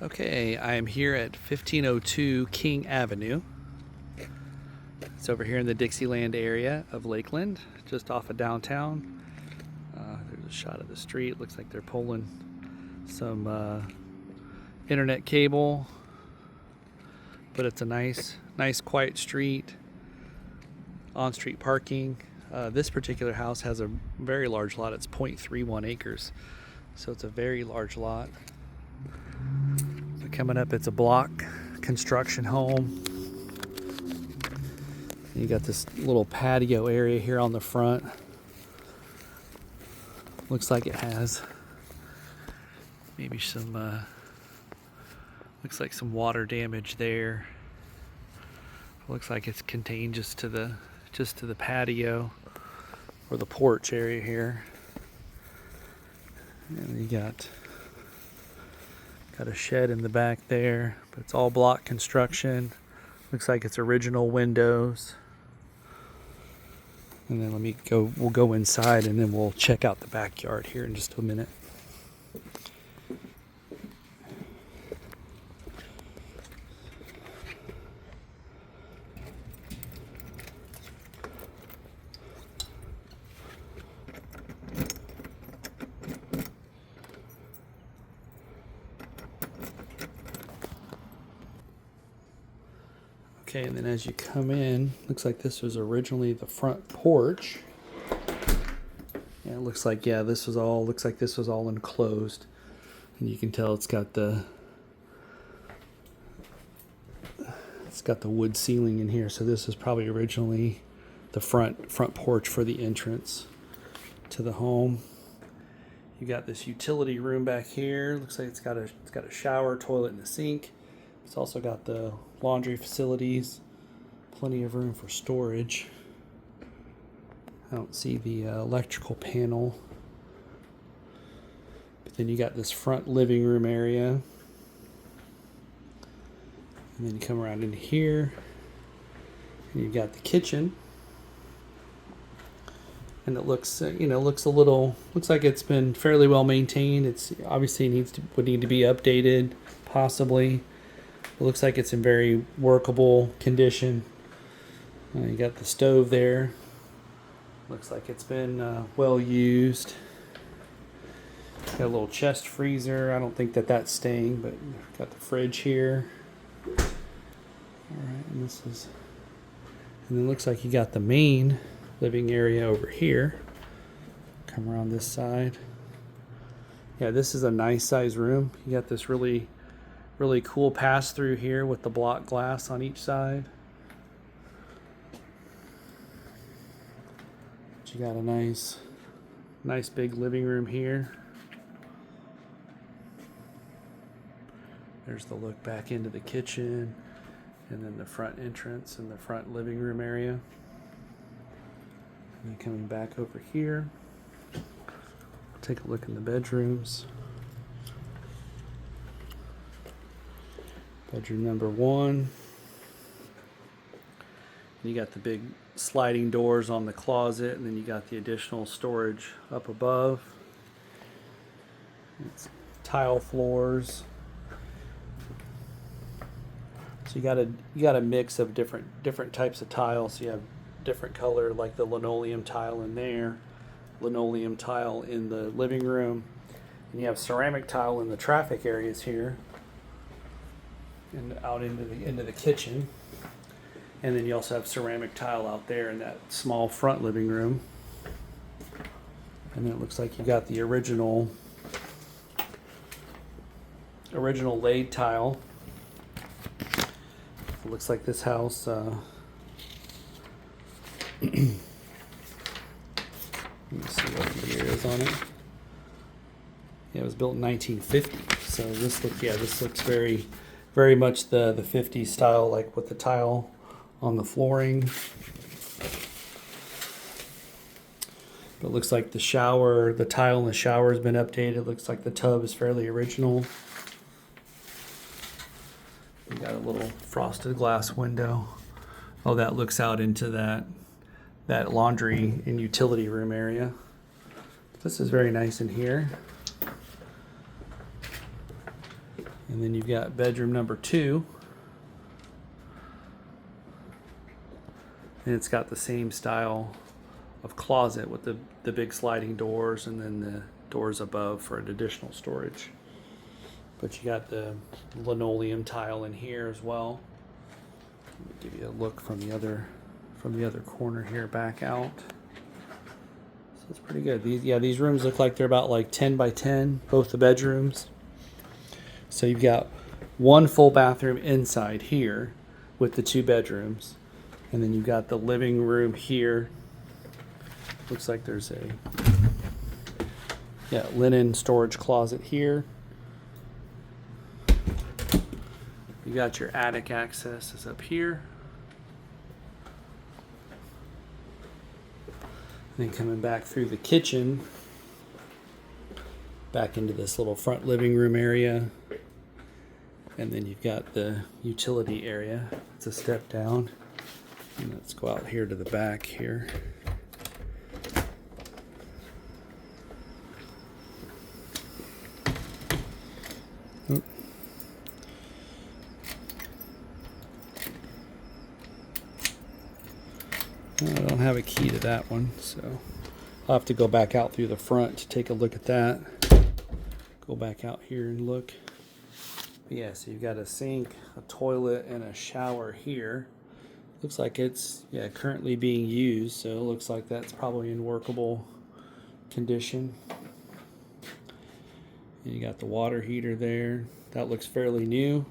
Okay, I am here at 1502 King Avenue. It's over here in the Dixieland area of Lakeland, just off of downtown. There's a shot of the street. Looks like they're pulling some internet cable, but it's a nice quiet street. On-street parking. This particular house has a very large lot. It's 0.31 acres, so it's a very large lot. So coming up, it's a block construction home. You got this little patio area here on the front. Looks like it has maybe some looks like some water damage there. Looks like it's contained just to the patio or the porch area here. And you got a shed in the back there, but it's all block construction. Looks like it's original windows. And then we'll go inside and then we'll check out the backyard here in just a minute. Okay, and then as you come in, looks like this was originally the front porch. Yeah, it looks like this was all enclosed, and you can tell it's got the wood ceiling in here. So this is probably originally the front porch for the entrance to the home. You got this utility room back here. Looks like it's got a shower, toilet, and a sink. It's also got the laundry facilities, plenty of room for storage. I don't see the electrical panel. But then you got this front living room area. And then you come around into here, and you've got the kitchen. And it looks like it's been fairly well maintained. It's obviously would need to be updated, possibly. It looks like it's in very workable condition. You got the stove there. Looks like it's been well used. Got a little chest freezer. I don't think that's staying, but got the fridge here. All right, and then it looks like you got the main living area over here. Come around this side. Yeah, this is a nice size room. You got this really cool pass through here with the block glass on each side. But you got a nice big living room here. There's the look back into the kitchen, and then the front entrance and the front living room area. And then coming back over here, take a look in the bedrooms. Bedroom number 1. You got the big sliding doors on the closet, and then you got the additional storage up above. It's tile floors. So you got a mix of different types of tiles. You have different color, like the linoleum tile in there, linoleum tile in the living room, and you have ceramic tile in the traffic areas here. And out into the kitchen, and then you also have ceramic tile out there in that small front living room. And then it looks like you got the original laid tile. It looks like this house. Let me see what the year is on it. Yeah, it was built in 1950. So this looks very much the 50s style, like with the tile on the flooring. But it looks like the tile in the shower has been updated. It looks like the tub is fairly original. You got a little frosted glass window. Oh, that looks out into that laundry and utility room area. This is very nice in here. And then you've got bedroom number 2. And it's got the same style of closet with the big sliding doors and then the doors above for an additional storage. But you got the linoleum tile in here as well. Let me give you a look from the other corner here back out. So it's pretty good. These rooms look like they're about like 10 by 10, both the bedrooms. So you've got one full bathroom inside here with the 2 bedrooms. And then you've got the living room here. Looks like there's a linen storage closet here. You got your attic access is up here. And then coming back through the kitchen, back into this little front living room area. And then you've got the utility area. It's a step down. And let's go out here to the back here. Oh. I don't have a key to that one, so I'll have to go back out through the front to take a look at that. Go back out here and look. Yeah, so you've got a sink, a toilet, and a shower here. Looks like it's currently being used, so it looks like that's probably in workable condition. And you got the water heater there. That looks fairly new.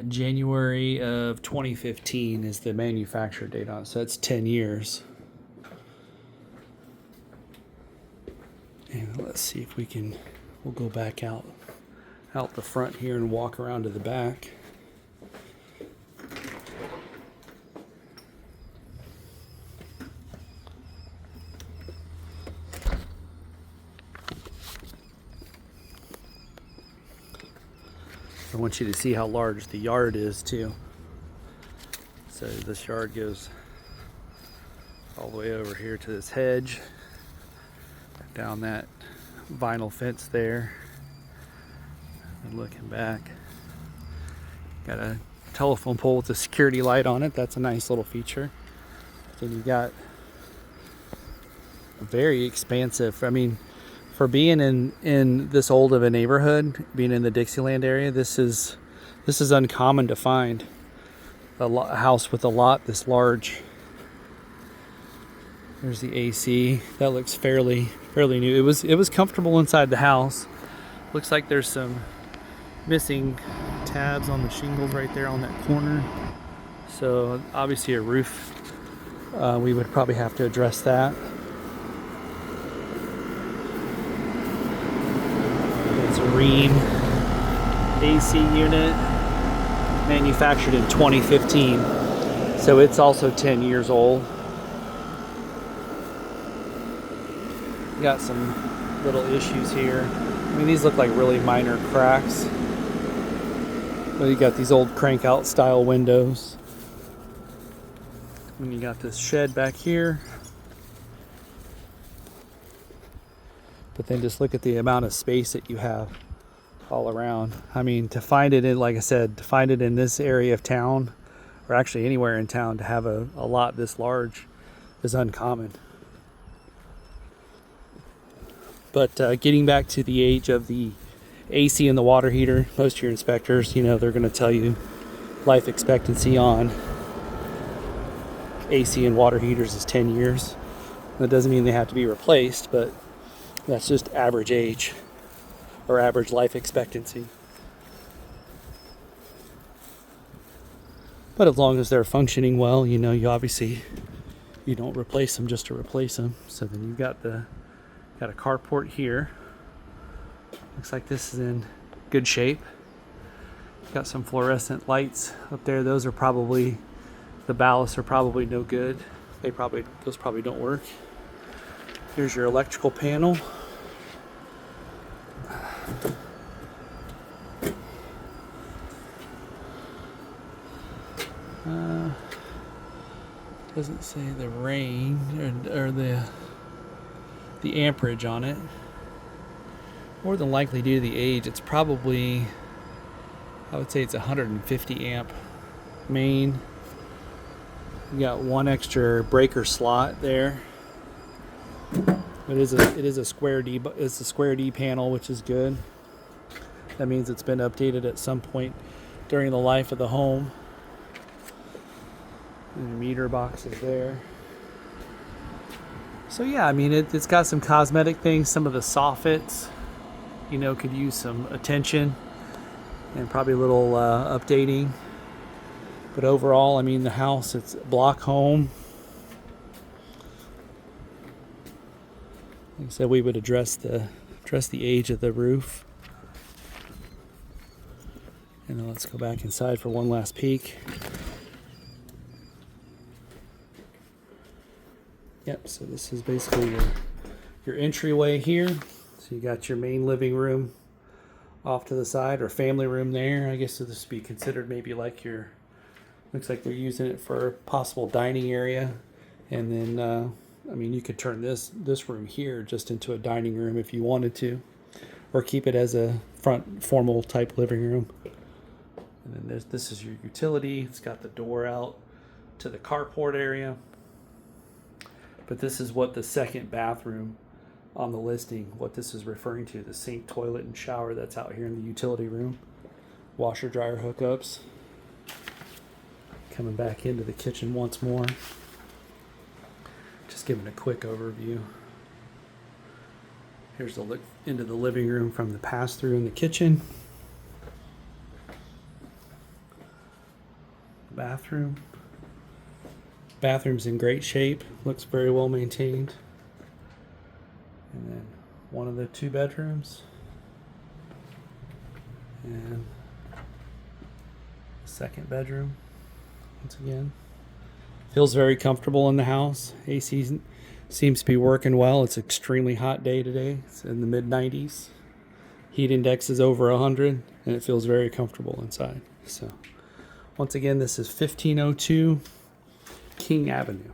January of 2015 is the manufacture date on it, so that's 10 years. And let's see if we'll go back out the front here and walk around to the back. I want you to see how large the yard is too. So this yard goes all the way over here to this hedge, down that vinyl fence there, and looking back, got a telephone pole with a security light on it. That's a nice little feature. Then you got a very expansive, I mean, for being in this old of a neighborhood, being in the Dixieland area, this is uncommon to find a house with a lot this large. There's the AC. That looks fairly new. It was comfortable inside the house. Looks like there's some missing tabs on the shingles right there on that corner. So obviously a roof, we would probably have to address that. It's a Rheem AC unit, manufactured in 2015. So it's also 10 years old. Got some little issues here. I mean, these look like really minor cracks. But you got these old crank out style windows. And you got this shed back here. But then just look at the amount of space that you have all around. I mean, to find it in, like I said, to find it in this area of town, or actually anywhere in town, to have a lot this large is uncommon. But getting back to the age of the AC and the water heater, most of your inspectors, they're going to tell you life expectancy on AC and water heaters is 10 years. That doesn't mean they have to be replaced, but that's just average age or average life expectancy. But as long as they're functioning well, you don't replace them just to replace them. So then you've got a carport here. Looks like this is in good shape. Got some fluorescent lights up there. Those are probably, the ballasts are probably no good. Those probably don't work. Here's your electrical panel. Doesn't say the range or the amperage on it. more than likely due to the age, it's probably, I would say it's 150 amp main. You got one extra breaker slot there. It is a square D, but it's a square D panel, which is good. That means it's been updated at some point during the life of the home. And the meter box is there. So yeah, I mean it's got some cosmetic things. Some of the soffits, you know, could use some attention and probably a little updating. But overall, I mean the house, it's a block home. Like I said, we would address the age of the roof. And then let's go back inside for one last peek. Yep, so this is basically your entryway here. So you got your main living room off to the side, or family room there. I guess this would be considered maybe like your, looks like they're using it for a possible dining area. And then, I mean, you could turn this room here just into a dining room if you wanted to, or keep it as a front formal type living room. And then this is your utility. It's got the door out to the carport area. But this is what the second bathroom on the listing, what this is referring to, the sink, toilet, and shower that's out here in the utility room. Washer, dryer hookups. Coming back into the kitchen once more. Just giving a quick overview. Here's the look into the living room from the pass-through in the kitchen. Bathroom. Bathroom's in great shape, looks very well maintained. And then one of the two bedrooms. And second bedroom, once again. Feels very comfortable in the house. AC seems to be working well. It's an extremely hot day today. It's in the mid-90s. Heat index is over 100, and it feels very comfortable inside. So, once again, this is 1502 King Avenue.